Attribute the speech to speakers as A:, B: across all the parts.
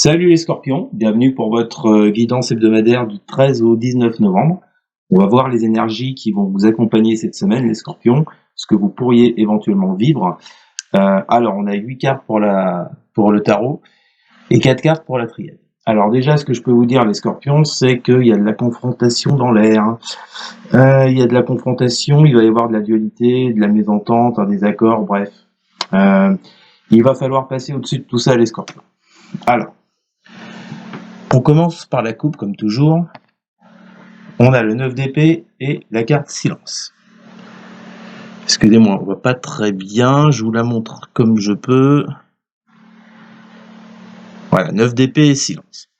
A: Salut les scorpions, bienvenue pour votre guidance hebdomadaire du 13 au 19 novembre. On va voir les énergies qui vont vous accompagner cette semaine, les scorpions, ce que vous pourriez éventuellement vivre. Alors, on a 8 cartes pour le tarot et 4 cartes pour la triade. Alors déjà, ce que je peux vous dire, les scorpions, c'est qu'il y a de la confrontation dans l'air. Il y a de la confrontation, il va y avoir de la dualité, de la mésentente, un désaccord, bref. Il va falloir passer au-dessus de tout ça, les scorpions. Alors, on commence par la coupe, comme toujours. On a le 9 d'épée et la carte silence. Excusez-moi, on voit pas très bien, je vous la montre comme je peux. Voilà, 9 d'épée et silence.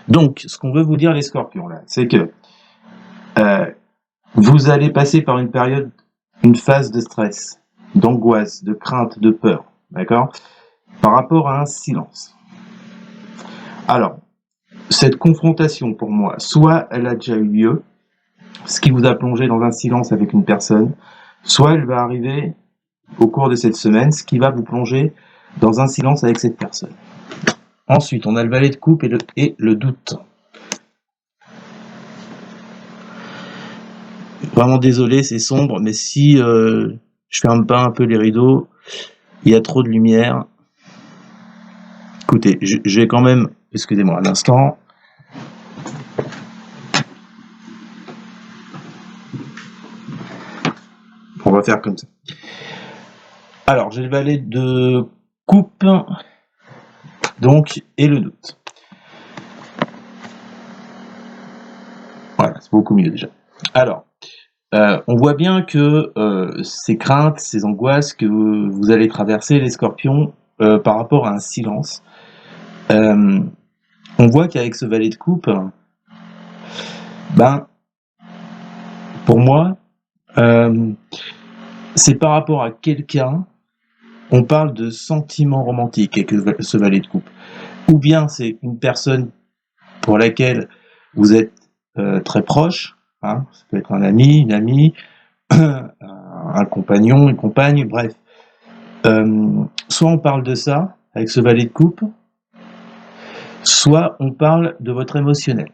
A: Donc, ce qu'on veut vous dire, les scorpions, là, c'est que vous allez passer par une phase de stress, d'angoisse, de crainte, de peur, d'accord, par rapport à un silence. Alors, cette confrontation, pour moi, soit elle a déjà eu lieu, ce qui vous a plongé dans un silence avec une personne, soit elle va arriver au cours de cette semaine, ce qui va vous plonger dans un silence avec cette personne. Ensuite, on a le valet de coupe et le doute. Vraiment désolé, c'est sombre, mais si je ferme pas un peu les rideaux, il y a trop de lumière. Écoutez, je vais quand même, excusez-moi un instant. On va faire comme ça. Alors, j'ai le valet de coupe, donc, et le doute. Voilà, c'est beaucoup mieux déjà. Alors, on voit bien que ces craintes, ces angoisses que vous allez traverser, les scorpions, par rapport à un silence, on voit qu'avec ce valet de coupe, pour moi, c'est par rapport à quelqu'un, on parle de sentiments romantiques avec ce valet de coupe. Ou bien c'est une personne pour laquelle vous êtes très proche, hein, ça peut être un ami, une amie, un compagnon, une compagne, bref. Soit on parle de ça avec ce valet de coupe, soit on parle de votre émotionnel.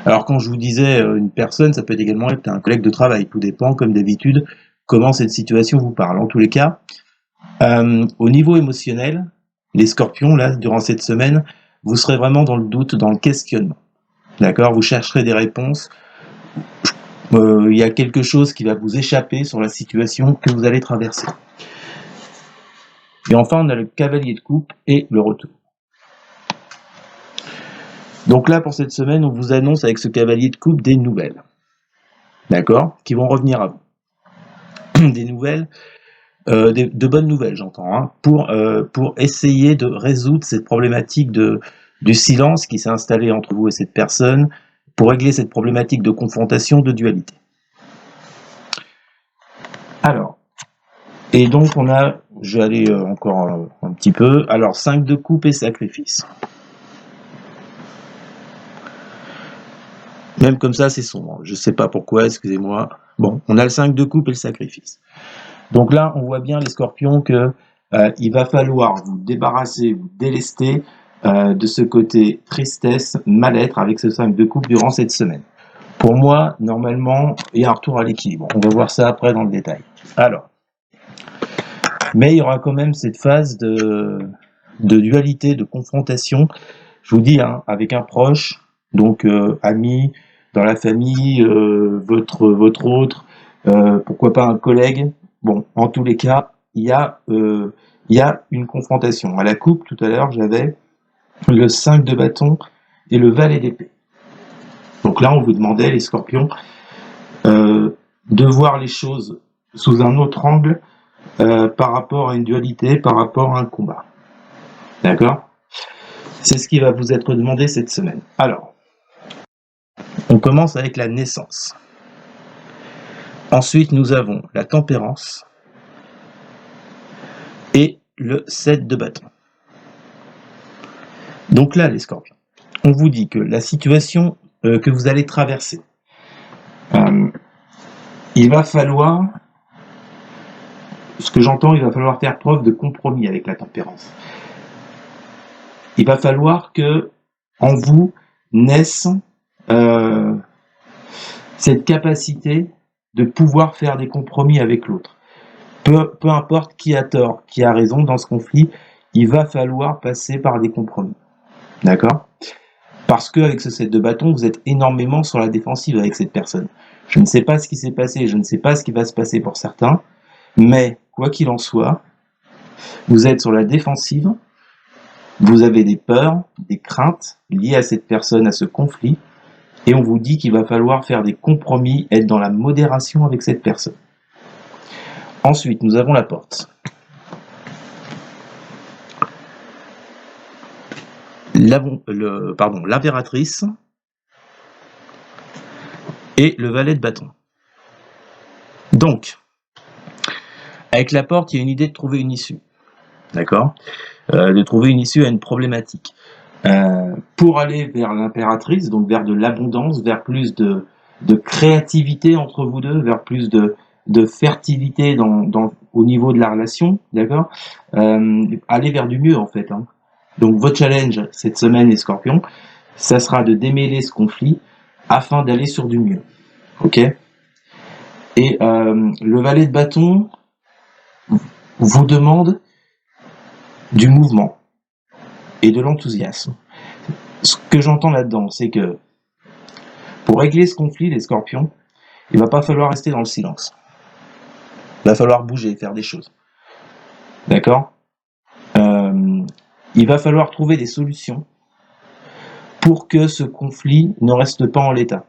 A: Alors quand je vous disais une personne, ça peut également être un collègue de travail, tout dépend comme d'habitude comment cette situation vous parle. En tous les cas, au niveau émotionnel, les scorpions, là, durant cette semaine, vous serez vraiment dans le doute, dans le questionnement. D'accord ? Vous chercherez des réponses. Il y a quelque chose qui va vous échapper sur la situation que vous allez traverser. Et enfin, on a le cavalier de coupe et le retour. Donc là, pour cette semaine, on vous annonce avec ce cavalier de coupe des nouvelles. D'accord ? Qui vont revenir à vous. Des nouvelles, de bonnes nouvelles, j'entends, hein, pour essayer de résoudre cette problématique du silence qui s'est installé entre vous et cette personne, pour régler cette problématique de confrontation, de dualité. Alors, et donc je vais aller encore un petit peu, alors 5 de coupe et sacrifice. Même comme ça, c'est sombre, je sais pas pourquoi, excusez-moi. Bon, on a le 5 de coupe et le sacrifice. Donc là, on voit bien les scorpions que il va falloir vous débarrasser, vous délester de ce côté tristesse, mal-être avec ce 5 de coupe durant cette semaine. Pour moi, normalement, il y a un retour à l'équilibre. On va voir ça après dans le détail. Alors, mais il y aura quand même cette phase de dualité, de confrontation. Je vous dis, hein, avec un proche, donc ami, dans la famille, votre autre, pourquoi pas un collègue. Bon, en tous les cas, il y a une confrontation. À la coupe, tout à l'heure, j'avais le 5 de bâton et le valet d'épée. Donc là, on vous demandait, les scorpions, de voir les choses sous un autre angle par rapport à une dualité, par rapport à un combat. D'accord ? C'est ce qui va vous être demandé cette semaine. Alors, on commence avec la naissance. Ensuite, nous avons la tempérance et le 7 de bâton. Donc là, les scorpions, on vous dit que la situation que vous allez traverser, il va falloir, ce que j'entends, il va falloir faire preuve de compromis avec la tempérance. il va falloir que en vous naisse cette capacité de pouvoir faire des compromis avec l'autre. Peu importe qui a tort, qui a raison dans ce conflit, il va falloir passer par des compromis. D'accord? Parce qu'avec ce set de bâtons, vous êtes énormément sur la défensive avec cette personne. Je ne sais pas ce qui s'est passé, je ne sais pas ce qui va se passer pour certains, mais quoi qu'il en soit, vous êtes sur la défensive, vous avez des peurs, des craintes liées à cette personne, à ce conflit, et on vous dit qu'il va falloir faire des compromis, être dans la modération avec cette personne. Ensuite, nous avons la porte. L'impératrice et le valet de bâton. Donc, avec la porte, il y a une idée de trouver une issue. D'accord ? De trouver une issue à une problématique. Pour aller vers l'impératrice, donc vers de l'abondance, vers plus de créativité entre vous deux, vers plus de fertilité au niveau de la relation, d'accord ? Aller vers du mieux en fait. Hein. Donc votre challenge cette semaine, les scorpions, ça sera de démêler ce conflit afin d'aller sur du mieux. Ok ? Et le valet de bâton vous demande du mouvement et de l'enthousiasme. Ce que j'entends là-dedans, c'est que pour régler ce conflit, les scorpions, il va pas falloir rester dans le silence. Il va falloir bouger, faire des choses. D'accord ? Il va falloir trouver des solutions pour que ce conflit ne reste pas en l'état.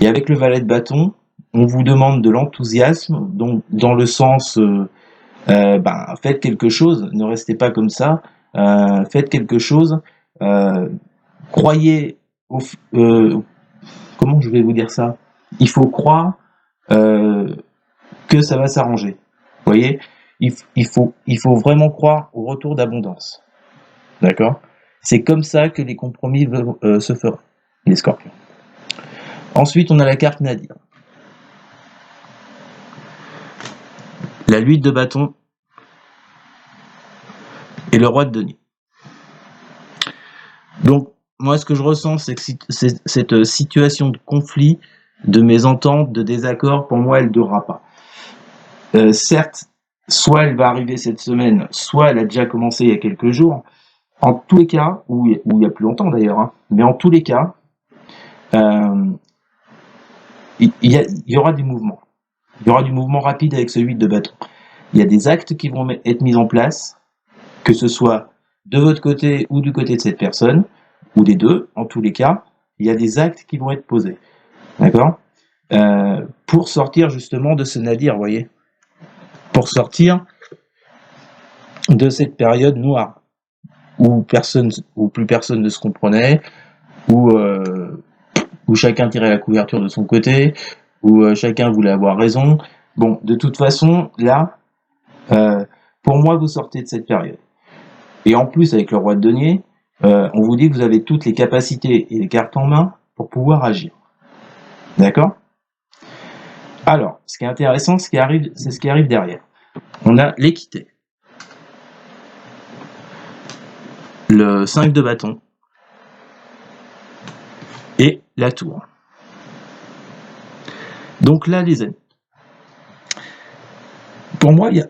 A: Et avec le valet de bâton, on vous demande de l'enthousiasme, donc dans le sens faites quelque chose, ne restez pas comme ça, faites quelque chose, croyez comment je vais vous dire ça ? Il faut croire que ça va s'arranger. Vous voyez ? Il faut vraiment croire au retour d'abondance. D'accord ? C'est comme ça que les compromis se feront, les scorpions. Ensuite, on a la carte Nadir. La 8 de bâton et le roi de denier. Donc, moi, ce que je ressens, c'est que cette situation de conflit, de mésentente, de désaccord, pour moi, elle ne durera pas. Certes, soit elle va arriver cette semaine, soit elle a déjà commencé il y a quelques jours. En tous les cas, ou il y a plus longtemps d'ailleurs, hein, mais en tous les cas, il y aura du mouvement. Il y aura du mouvement rapide avec ce 8 de bâton. Il y a des actes qui vont être mis en place, que ce soit de votre côté ou du côté de cette personne, ou des deux, en tous les cas, il y a des actes qui vont être posés. D'accord ? Pour sortir justement de ce nadir, vous voyez ? Pour sortir de cette période noire, où plus personne ne se comprenait, où chacun tirait la couverture de son côté, où chacun voulait avoir raison. Bon, de toute façon, là, pour moi, vous sortez de cette période. Et en plus, avec le roi de denier, on vous dit que vous avez toutes les capacités et les cartes en main pour pouvoir agir. D'accord ? Alors, ce qui est intéressant, c'est ce qui arrive derrière. On a l'équité. Le 5 de bâton. Et la tour. Donc là, les amis, pour moi, il y a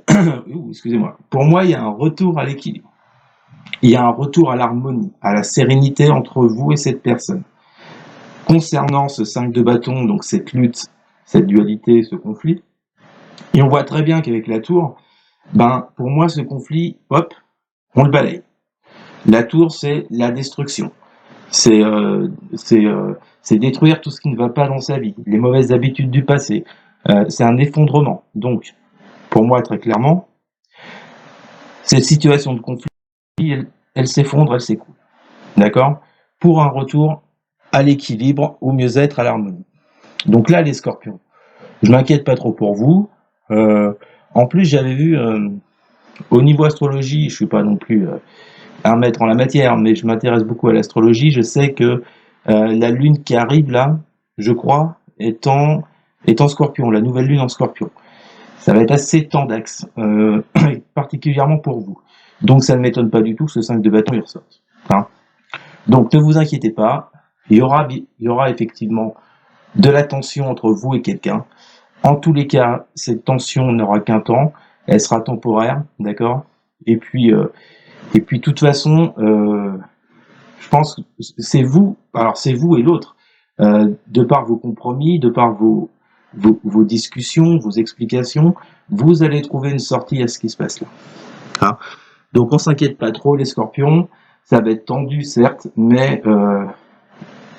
A: Pour moi, il y a un retour à l'équilibre. Il y a un retour à l'harmonie, à la sérénité entre vous et cette personne. Concernant ce 5 de bâton, donc cette lutte, cette dualité, ce conflit, et on voit très bien qu'avec la tour, pour moi, ce conflit, hop, on le balaye. La tour, c'est la destruction. C'est détruire tout ce qui ne va pas dans sa vie, les mauvaises habitudes du passé. C'est un effondrement. Donc, pour moi, très clairement, cette situation de conflit, elle s'effondre, elle s'écoule. D'accord ? Pour un retour à l'équilibre, au mieux-être, à l'harmonie. Donc là, les scorpions, je m'inquiète pas trop pour vous. En plus, j'avais vu, au niveau astrologie, je suis pas non plus un maître en la matière, mais je m'intéresse beaucoup à l'astrologie. Je sais que la lune qui arrive là, je crois, est en scorpion, la nouvelle lune en scorpion. Ça va être assez tendax, particulièrement pour vous. Donc ça ne m'étonne pas du tout que ce 5 de bâton il ressorte. Hein. Donc ne vous inquiétez pas, il y aura effectivement de la tension entre vous et quelqu'un. En tous les cas, cette tension n'aura qu'un temps, elle sera temporaire, d'accord? Et puis, de toute façon, je pense que c'est vous, alors c'est vous et l'autre, de par vos compromis, de par vos discussions, vos explications, vous allez trouver une sortie à ce qui se passe là. Hein. Donc on s'inquiète pas trop, les scorpions, ça va être tendu certes, mais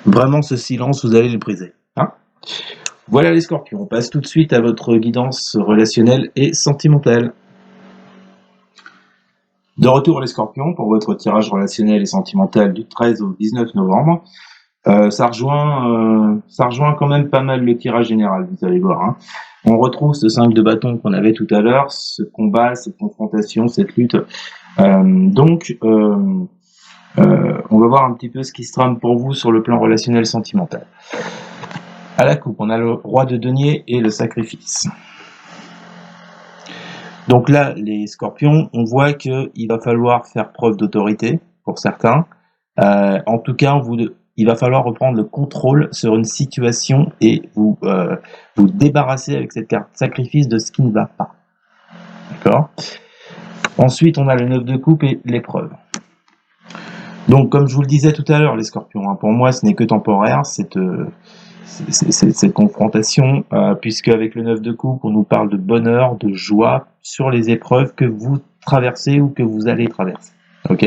A: vraiment ce silence, vous allez le briser. Hein. Voilà les scorpions, on passe tout de suite à votre guidance relationnelle et sentimentale. De retour les scorpions pour votre tirage relationnel et sentimental du 13 au 19 novembre. Ça rejoint quand même pas mal le tirage général, vous allez voir. Hein. On retrouve ce 5 de bâton qu'on avait tout à l'heure, ce combat, cette confrontation, cette lutte. Donc, on va voir un petit peu ce qui se trame pour vous sur le plan relationnel sentimental. À la coupe, on a le roi de denier et le sacrifice. Donc là, les scorpions, on voit qu'il va falloir faire preuve d'autorité pour certains. En tout cas, il va falloir reprendre le contrôle sur une situation et vous débarrasser avec cette carte sacrifice de ce qui ne va pas. D'accord ? Ensuite, on a le 9 de coupe et l'épreuve. Donc, comme je vous le disais tout à l'heure, les scorpions, hein, pour moi, ce n'est que temporaire, cette confrontation, puisque avec le 9 de coupe, on nous parle de bonheur, de joie sur les épreuves que vous traversez ou que vous allez traverser. Ok ?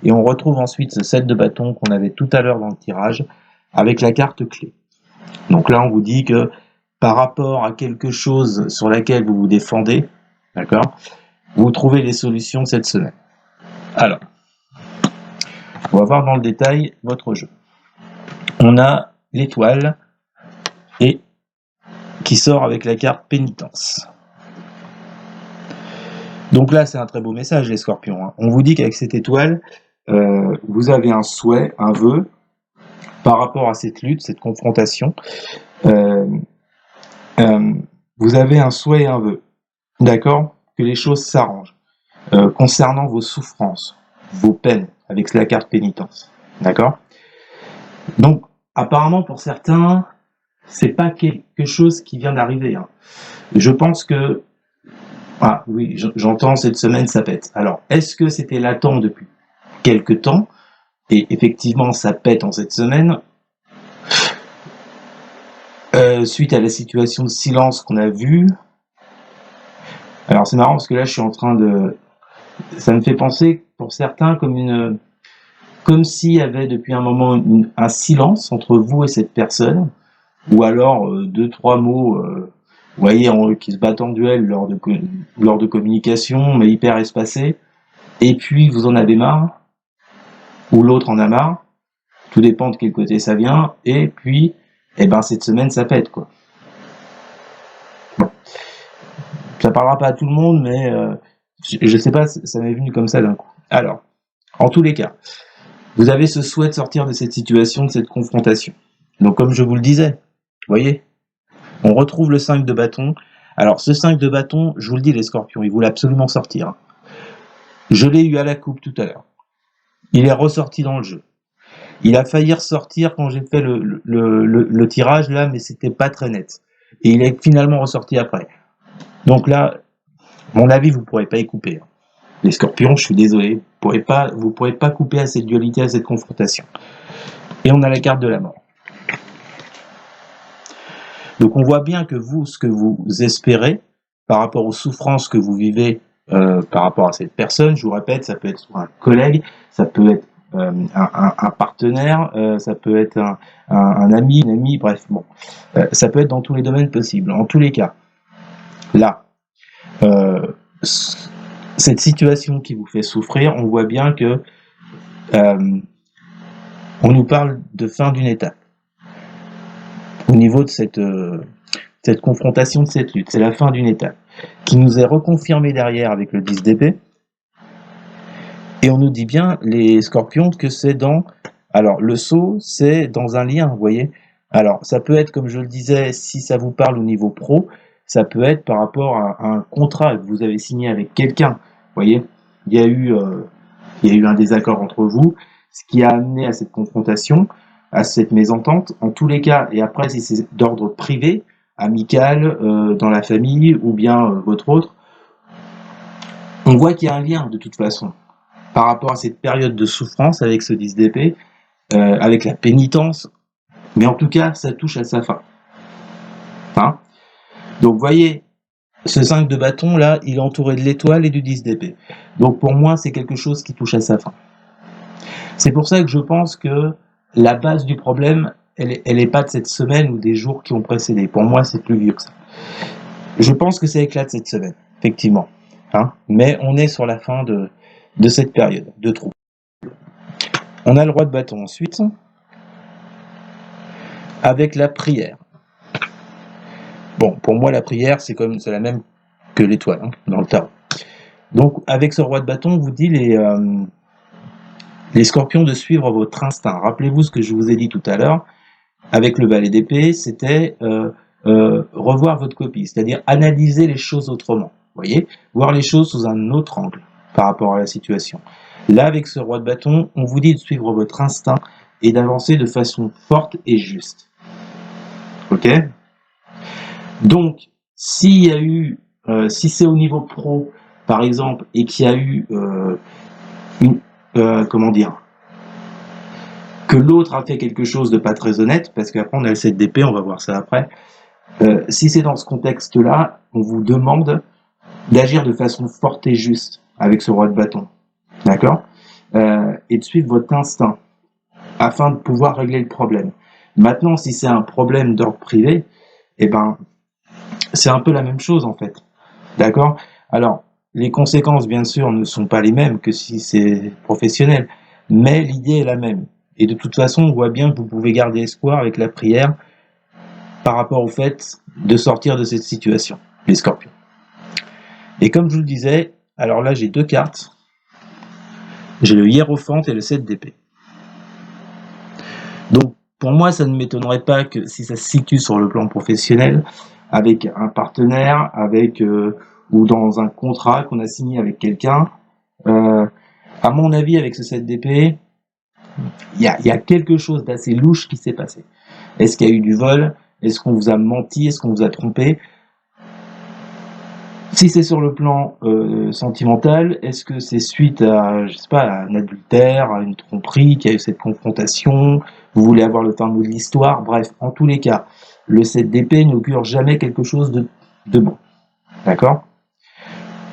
A: Et on retrouve ensuite ce 7 de bâton qu'on avait tout à l'heure dans le tirage, avec la carte clé. Donc là, on vous dit que par rapport à quelque chose sur laquelle vous vous défendez, d'accord, vous trouvez les solutions cette semaine. Alors, on va voir dans le détail votre jeu. On a l'étoile et qui sort avec la carte pénitence. Donc là, c'est un très beau message, les scorpions. Hein. On vous dit qu'avec cette étoile, vous avez un souhait, un vœu, par rapport à cette lutte, cette confrontation. Vous avez un souhait et un vœu, d'accord ? Que les choses s'arrangent. Concernant vos souffrances, vos peines, avec la carte pénitence, d'accord ? Donc, apparemment, pour certains, c'est pas quelque chose qui vient d'arriver. Hein. Je pense que ah oui, j'entends cette semaine ça pète. Alors, est-ce que c'était latent depuis quelque temps et effectivement ça pète en cette semaine suite à la situation de silence qu'on a vue. Alors c'est marrant parce que là je suis en train de, ça me fait penser pour certains comme s'il y avait depuis un moment un silence entre vous et cette personne, ou alors deux trois mots. Vous voyez, qui se battent en duel lors de communication, mais hyper espacés, et puis vous en avez marre, ou l'autre en a marre, tout dépend de quel côté ça vient, et puis, cette semaine, ça pète, quoi. Bon. Ça parlera pas à tout le monde, mais je sais pas, ça m'est venu comme ça d'un coup. Alors, en tous les cas, vous avez ce souhait de sortir de cette situation, de cette confrontation. Donc, comme je vous le disais, vous voyez, on retrouve le 5 de bâton. Alors, ce 5 de bâton, je vous le dis, les scorpions, il voulait absolument sortir. Je l'ai eu à la coupe tout à l'heure. Il est ressorti dans le jeu. Il a failli ressortir quand j'ai fait le tirage, là, mais c'était pas très net. Et il est finalement ressorti après. Donc là, à mon avis, vous pourrez pas y couper. Les scorpions, je suis désolé, vous pourrez pas couper à cette dualité, à cette confrontation. Et on a la carte de la mort. Donc on voit bien que vous, ce que vous espérez par rapport aux souffrances que vous vivez par rapport à cette personne, je vous répète, ça peut être un collègue, ça peut être un partenaire, ça peut être un ami, une amie, bref, bon, ça peut être dans tous les domaines possibles. En tous les cas, là, cette situation qui vous fait souffrir, on voit bien que on nous parle de fin d'une étape. Au niveau de cette confrontation, de cette lutte, c'est la fin d'une étape qui nous est reconfirmée derrière avec le 10 d'épée. Et on nous dit bien, les scorpions, que c'est dans... Alors, le saut, c'est dans un lien, vous voyez. Alors, ça peut être, comme je le disais, si ça vous parle au niveau pro, ça peut être par rapport à un contrat que vous avez signé avec quelqu'un, vous voyez. il y a eu un désaccord entre vous, ce qui a amené à cette confrontation, à cette mésentente. En tous les cas, et après, si c'est d'ordre privé, amical, dans la famille, ou bien votre autre, on voit qu'il y a un lien de toute façon par rapport à cette période de souffrance avec ce 10 d'épée, avec la pénitence, mais en tout cas, ça touche à sa fin. Hein? Donc, vous voyez, ce 5 de bâton, là, il est entouré de l'étoile et du 10 d'épée. Donc, pour moi, c'est quelque chose qui touche à sa fin. C'est pour ça que je pense que la base du problème, elle est pas de cette semaine ou des jours qui ont précédé. Pour moi, c'est plus vieux que ça. Je pense que ça éclate cette semaine, effectivement. Hein? Mais on est sur la fin de cette période de trouble. On a le roi de bâton ensuite, avec la prière. Bon, pour moi, la prière, c'est la même que l'étoile, hein, dans le tarot. Donc, avec ce roi de bâton, on vous dit les scorpions de suivre votre instinct. Rappelez-vous ce que je vous ai dit tout à l'heure, avec le valet d'épée, c'était revoir votre copie, c'est-à-dire analyser les choses autrement. Vous voyez, voir les choses sous un autre angle par rapport à la situation. Là, avec ce roi de bâton, on vous dit de suivre votre instinct et d'avancer de façon forte et juste. Ok? Donc, s'il y a eu, si c'est au niveau pro, par exemple, et qu'il y a eu comment dire, que l'autre a fait quelque chose de pas très honnête, parce qu'après on a le 7 d'épée, on va voir ça après. Si c'est dans ce contexte-là, on vous demande d'agir de façon forte et juste avec ce roi de bâton, d'accord, et de suivre votre instinct afin de pouvoir régler le problème. Maintenant, si c'est un problème d'ordre privé, eh ben, c'est un peu la même chose en fait, d'accord. Alors, les conséquences, bien sûr, ne sont pas les mêmes que si c'est professionnel, mais l'idée est la même. Et de toute façon, on voit bien que vous pouvez garder espoir avec la prière par rapport au fait de sortir de cette situation, les scorpions. Et comme je vous le disais, alors là, j'ai deux cartes. J'ai le hiérophante et le 7 d'épée. Donc, pour moi, ça ne m'étonnerait pas que si ça se situe sur le plan professionnel, avec un partenaire, avec ou dans un contrat qu'on a signé avec quelqu'un, à mon avis, avec ce 7 d'épée, il y a quelque chose d'assez louche qui s'est passé. Est-ce qu'il y a eu du vol? Est-ce qu'on vous a menti? Est-ce qu'on vous a trompé? Si c'est sur le plan sentimental, est-ce que c'est suite à, je sais pas, à un adultère, à une tromperie, qu'il y a eu cette confrontation? Vous voulez avoir le fin mot de l'histoire? Bref, en tous les cas, le 7 d'épée n'augure jamais quelque chose de bon. D'accord?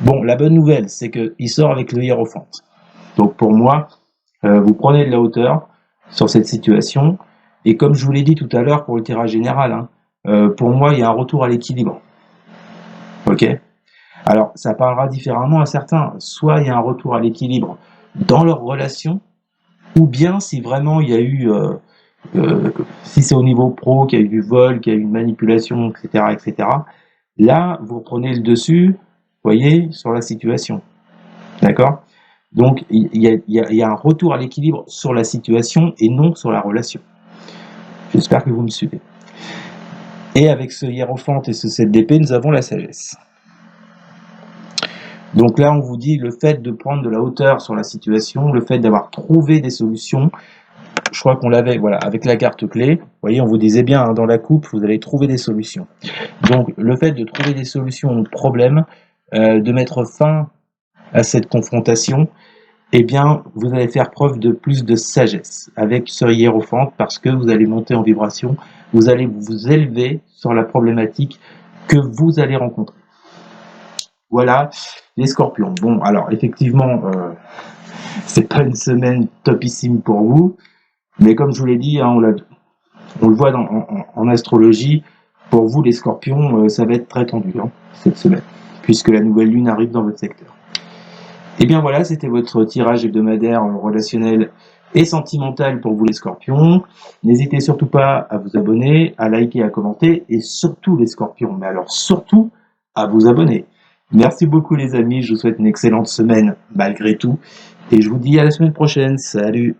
A: Bon, la bonne nouvelle, c'est qu'il sort avec le hiérophante. Donc pour moi, vous prenez de la hauteur sur cette situation. Et comme je vous l'ai dit tout à l'heure pour le tirage général, hein, pour moi, il y a un retour à l'équilibre. Ok? Alors, ça parlera différemment à certains. Soit il y a un retour à l'équilibre dans leur relation, ou bien si vraiment il y a eu, si c'est au niveau pro, qu'il y a eu du vol, qu'il y a eu une manipulation, etc., etc., là, vous reprenez le dessus, voyez, sur la situation. D'accord? Donc, il y a un retour à l'équilibre sur la situation et non sur la relation. J'espère que vous me suivez. Et avec ce hiérophante et ce 7 d'épée, nous avons la sagesse. Donc là, on vous dit le fait de prendre de la hauteur sur la situation, le fait d'avoir trouvé des solutions. Je crois qu'on l'avait, voilà, avec la carte clé. Vous voyez, on vous disait bien, hein, dans la coupe, vous allez trouver des solutions. Donc, le fait de trouver des solutions aux problèmes, de mettre fin à cette confrontation, eh bien, vous allez faire preuve de plus de sagesse avec ce hiérophante parce que vous allez monter en vibration, vous allez vous élever sur la problématique que vous allez rencontrer. Voilà, les scorpions. Bon, alors, effectivement, c'est pas une semaine topissime pour vous, mais comme je vous l'ai dit, hein, on le voit en astrologie, pour vous, les scorpions, ça va être très tendu, hein, cette semaine, puisque la nouvelle lune arrive dans votre secteur. Et bien voilà, c'était votre tirage hebdomadaire relationnel et sentimental pour vous les scorpions. N'hésitez surtout pas à vous abonner, à liker, à commenter, et surtout les scorpions, mais alors surtout à vous abonner. Merci beaucoup les amis, je vous souhaite une excellente semaine malgré tout, et je vous dis à la semaine prochaine, salut!